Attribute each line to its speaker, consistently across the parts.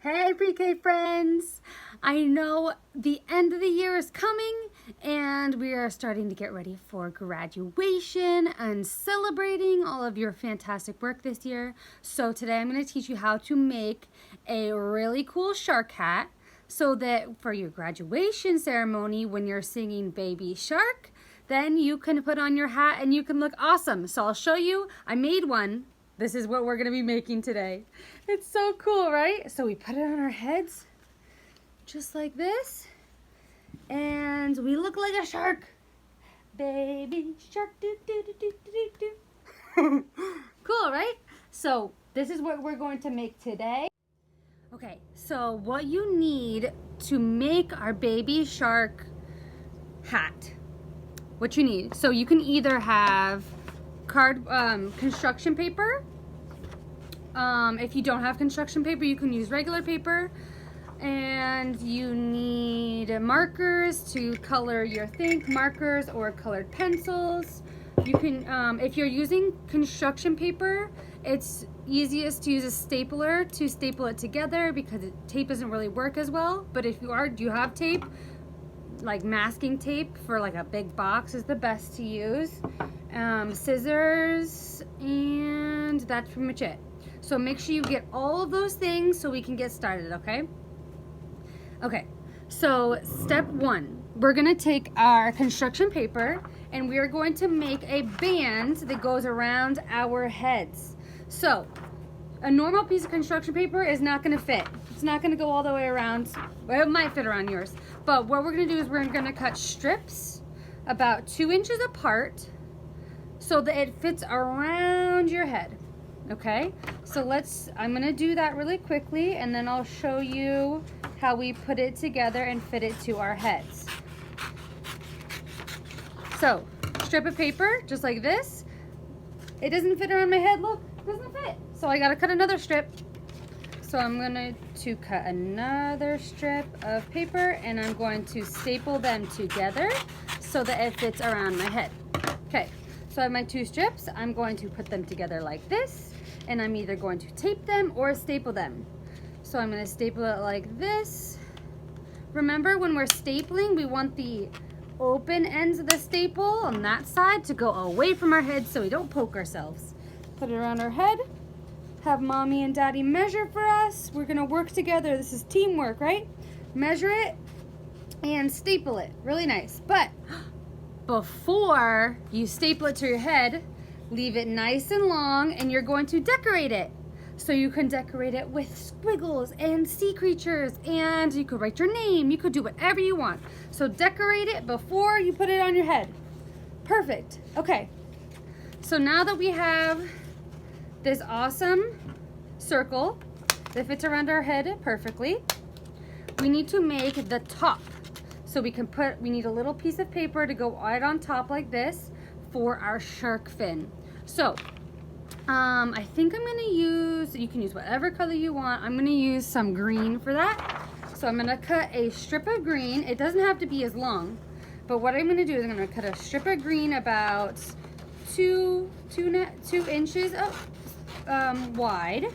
Speaker 1: Hey pre-K friends! I know the end of the year is coming and we are starting to get ready for graduation and celebrating all of your fantastic work this year. So today I'm going to teach you how to make a really cool shark hat so that for your graduation ceremony when you're singing Baby Shark, then you can put on your hat and you can look awesome. So I'll show you. I made one. This is what we're going to be making today. It's so cool, right? So we put it on our heads, just like this, and we look like a shark. Baby shark, do do do do do do. Cool, right? So this is what we're going to make today. Okay, so what you need to make our baby shark hat, what you need. So you can either have construction paper. If you don't have construction paper, you can use regular paper. And you need markers to color your thing, markers or colored pencils. You can, if you're using construction paper, it's easiest to use a stapler to staple it together because tape doesn't really work as well. But if you have tape, like masking tape for like a big box is the best to use. Scissors, and that's pretty much it. So make sure you get all of those things so we can get started, okay? Okay, so step one, we're gonna take our construction paper and we are going to make a band that goes around our heads. So a normal piece of construction paper is not gonna fit. It's not gonna go all the way around. Well, it might fit around yours. But what we're gonna do is we're gonna cut strips about 2 inches apart so that it fits around your head. Okay, so I'm gonna do that really quickly and then I'll show you how we put it together and fit it to our heads. So, strip of paper, just like this. It doesn't fit around my head, look, it doesn't fit. So I gotta cut another strip. So I'm going to cut another strip of paper and I'm going to staple them together so that it fits around my head. Okay, so I have my 2 strips. I'm going to put them together like this and I'm either going to tape them or staple them. So I'm going to staple it like this. Remember, when we're stapling, we want the open ends of the staple on that side to go away from our head so we don't poke ourselves. Put it around our head. Have mommy and daddy measure for us. We're gonna work together. This is teamwork, right? Measure it and staple it. Really nice. But before you staple it to your head, leave it nice and long and you're going to decorate it. So you can decorate it with squiggles and sea creatures and you could write your name. You could do whatever you want. So decorate it before you put it on your head. Perfect. Okay. So now that we have this awesome circle that fits around our head perfectly, we need to make the top. So we need a little piece of paper to go right on top like this for our shark fin. So I think I'm gonna use, you can use whatever color you want. I'm gonna use some green for that. So I'm gonna cut a strip of green. It doesn't have to be as long, but what I'm gonna do is I'm gonna cut a strip of green about 2 inches wide.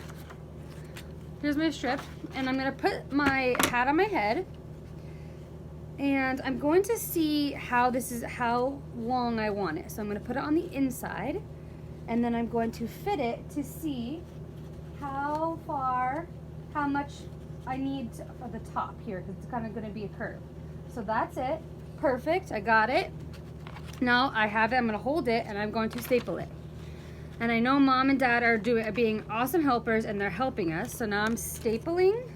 Speaker 1: Here's my strip, and I'm gonna put my hat on my head, and I'm going to see how long I want it. So I'm gonna put it on the inside, and then I'm going to fit it to see how much I need for the top here, because it's kind of gonna be a curve. So that's it. Perfect, I got it. Now I have it, I'm gonna hold it, and I'm going to staple it. And I know mom and dad are being awesome helpers and they're helping us. So now I'm stapling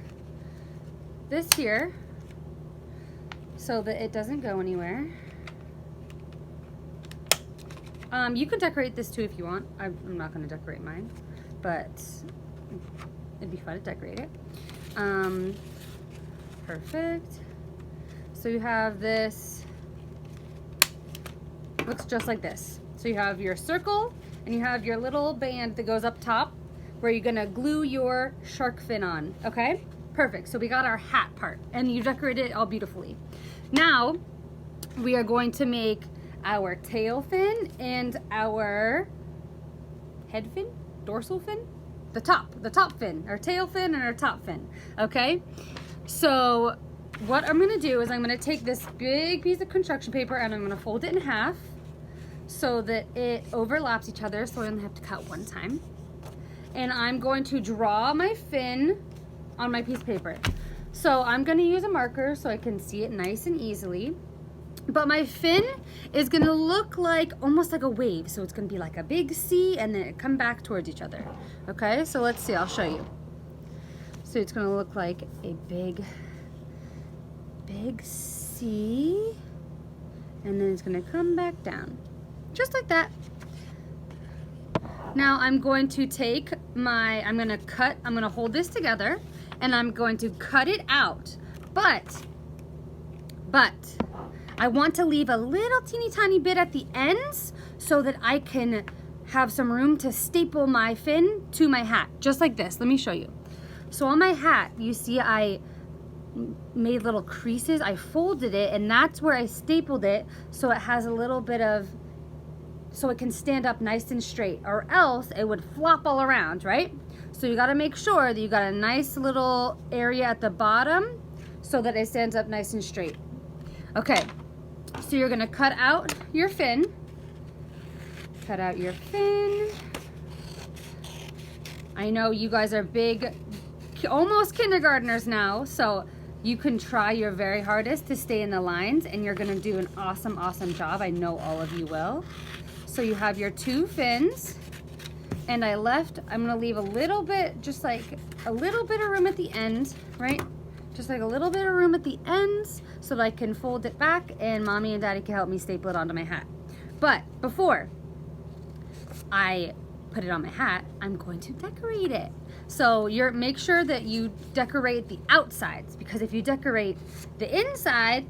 Speaker 1: this here so that it doesn't go anywhere. You can decorate this too if you want. I'm not gonna decorate mine, but it'd be fun to decorate it. Perfect. So you have this, looks just like this. So you have your circle and you have your little band that goes up top where you're gonna glue your shark fin on, okay? Perfect, so we got our hat part and you decorated it all beautifully. Now, we are going to make our tail fin and our head fin, dorsal fin. the top fin, our tail fin and our top fin, okay? So what I'm gonna do is I'm gonna take this big piece of construction paper and I'm gonna fold it in half so that it overlaps each other so I only have to cut one time. And I'm going to draw my fin on my piece of paper. So I'm gonna use a marker so I can see it nice and easily. But my fin is gonna look like, almost like a wave. So it's gonna be like a big C and then it come back towards each other. Okay, so let's see, I'll show you. So it's gonna look like a big C, and then it's gonna come back down, just like that. Now I'm going to take I'm gonna hold this together and I'm going to cut it out. But I want to leave a little teeny tiny bit at the ends so that I can have some room to staple my fin to my hat, just like this. Let me show you. So on my hat, you see I made little creases. I folded it and that's where I stapled it so it has a little bit of, so it can stand up nice and straight, or else it would flop all around, right? So you gotta make sure that you got a nice little area at the bottom so that it stands up nice and straight. Okay, so you're gonna cut out your fin. Cut out your fin. I know you guys are big, almost kindergartners now, so you can try your very hardest to stay in the lines and you're gonna do an awesome, awesome job. I know all of you will. So you have your two fins, and I'm gonna leave a little bit, just like a little bit of room at the end, right? Just like a little bit of room at the ends so that I can fold it back and mommy and daddy can help me staple it onto my hat. But before I put it on my hat, I'm going to decorate it. So make sure that you decorate the outsides, because if you decorate the inside,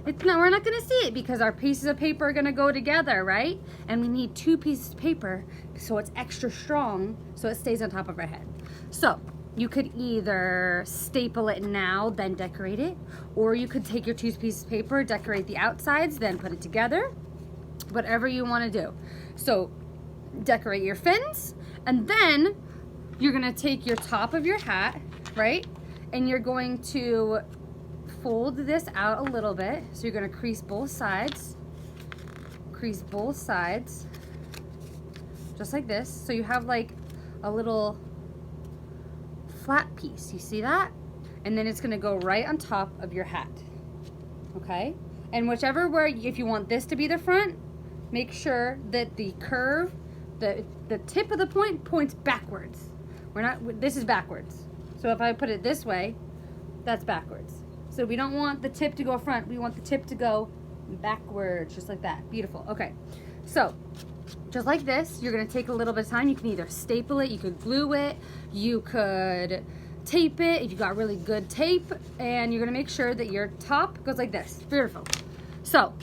Speaker 1: we're not gonna see it because our pieces of paper are gonna go together, right? And we need two pieces of paper so it's extra strong so it stays on top of our head. So you could either staple it now, then decorate it, or you could take your two pieces of paper, decorate the outsides, then put it together, whatever you wanna do. So decorate your fins, and then you're gonna take your top of your hat, right? And you're going to fold this out a little bit. So you're gonna crease both sides, just like this. So you have like a little flat piece, you see that? And then it's gonna go right on top of your hat, okay? And if you want this to be the front, make sure that the curve, the tip of the point points backwards. This is backwards. So if I put it this way, that's backwards. So we don't want the tip to go front, we want the tip to go backwards, just like that. Beautiful. Okay, so just like this, you're gonna take a little bit of time. You can either staple it, you could glue it, you could tape it if you got really good tape, and you're gonna make sure that your top goes like this. Beautiful. So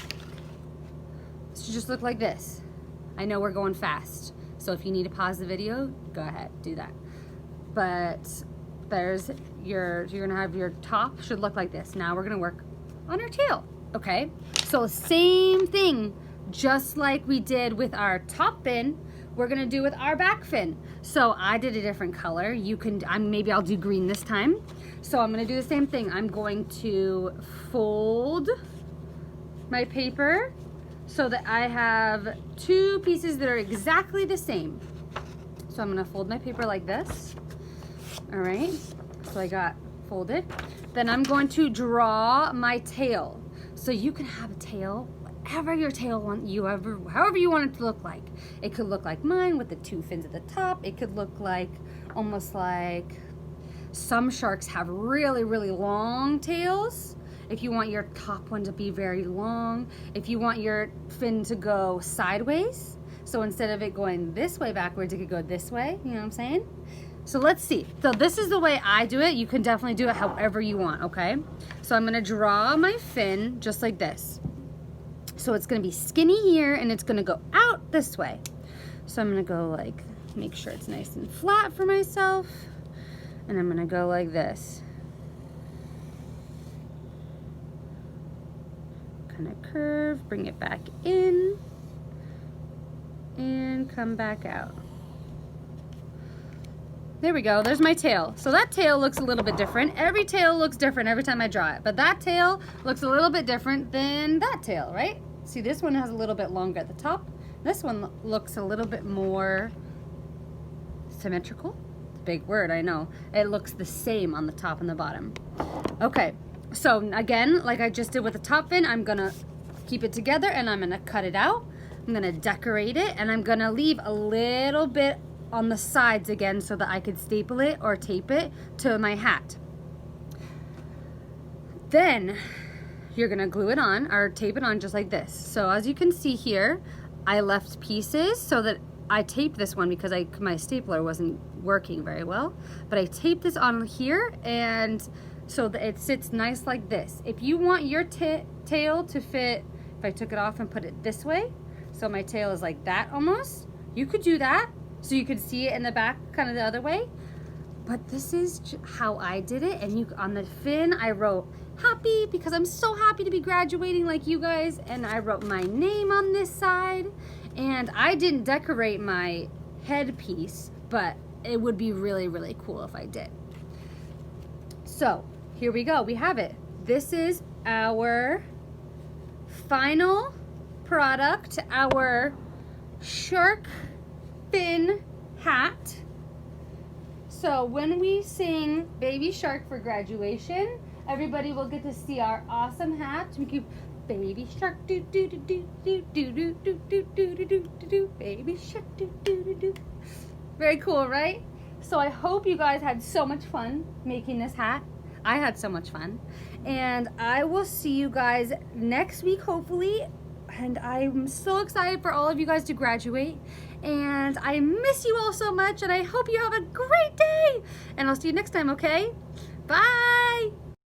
Speaker 1: this should just look like this. I know we're going fast, so if you need to pause the video, go ahead, do that. But you're gonna have your top should look like this. Now we're gonna work on our tail, okay? So same thing, just like we did with our top fin, we're gonna do with our back fin. So I did a different color. Maybe I'll do green this time. So I'm gonna do the same thing. I'm going to fold my paper so that I have two pieces that are exactly the same. So I'm gonna fold my paper like this. All right, so I got folded. Then I'm going to draw my tail. So you can have a tail, whatever your tail however you want it to look like. It could look like mine with the two fins at the top. It could look like, almost like, some sharks have really, really long tails. If you want your top one to be very long, if you want your fin to go sideways, so instead of it going this way backwards, it could go this way, you know what I'm saying? So let's see. So this is the way I do it. You can definitely do it however you want, okay? So I'm gonna draw my fin just like this. So it's gonna be skinny here and it's gonna go out this way. So I'm gonna go like, make sure it's nice and flat for myself. And I'm gonna go like this. Kind of curve, bring it back in, and come back out. There we go. There's my tail. So that tail looks a little bit different. Every tail looks different every time I draw it. But that tail looks a little bit different than that tail, right? See, this one has a little bit longer at the top. This one looks a little bit more symmetrical. Big word, I know. It looks the same on the top and the bottom. Okay, so again, like I just did with the top fin, I'm gonna keep it together and I'm gonna cut it out. I'm gonna decorate it and I'm gonna leave a little bit on the sides again so that I could staple it or tape it to my hat. Then you're gonna glue it on or tape it on just like this. So as you can see here, I left pieces so that I taped this one because my stapler wasn't working very well, but I taped this on here and so that it sits nice like this. If you want your tail to fit, if I took it off and put it this way, so my tail is like that almost, you could do that so you could see it in the back kind of the other way. But this is how I did it, and on the fin I wrote happy because I'm so happy to be graduating like you guys, and I wrote my name on this side. And I didn't decorate my headpiece, but it would be really, really cool if I did. So here we go, we have it. This is our final product, our shark fin hat. So when we sing Baby Shark for graduation, everybody will get to see our awesome hat. We keep Baby Shark do do do do do do do do do do do do do, Baby Shark do do do do. Very cool, right? So I hope you guys had so much fun making this hat. I had so much fun. And I will see you guys next week, hopefully. And I'm so excited for all of you guys to graduate. And I miss you all so much. And I hope you have a great day. And I'll see you next time, okay? Bye.